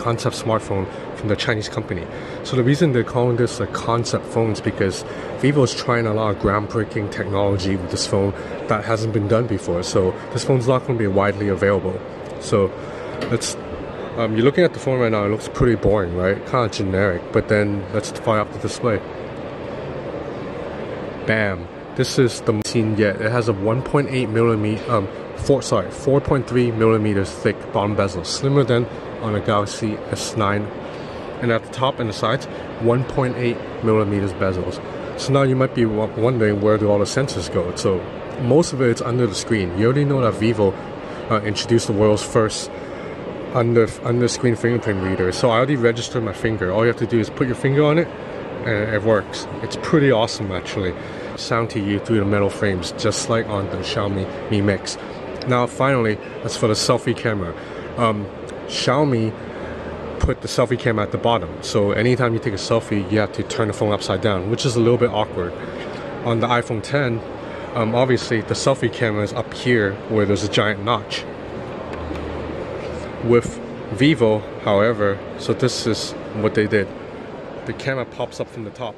concept smartphone from the Chinese company. So the reason they're calling this a concept phone is because Vivo is trying a lot of groundbreaking technology with this phone that hasn't been done before. So this phone's not going to be widely available. So let's you're looking at the phone right now. It looks pretty boring, right? Kind of generic. But then let's fire up the display. Bam! This is the most seen yet. It has a 1.8 millimeter, 4.3 millimeters thick bottom bezel, slimmer than on a Galaxy S9. And at the top and the sides, 1.8 millimeters bezels. So now you might be wondering, where do all the sensors go? So most of it's under the screen. You already know that Vivo introduced the world's first under screen fingerprint reader. So I already registered my finger. All you have to do is put your finger on it and it works. It's pretty awesome actually. Sound to you through the metal frames, just like on the Xiaomi Mi Mix. Now finally, as for the selfie camera, Xiaomi put the selfie camera at the bottom. So anytime you take a selfie, you have to turn the phone upside down, which is a little bit awkward. On the iPhone 10, obviously the selfie camera is up here where there's a giant notch. With Vivo, however, so this is what they did. The camera pops up from the top.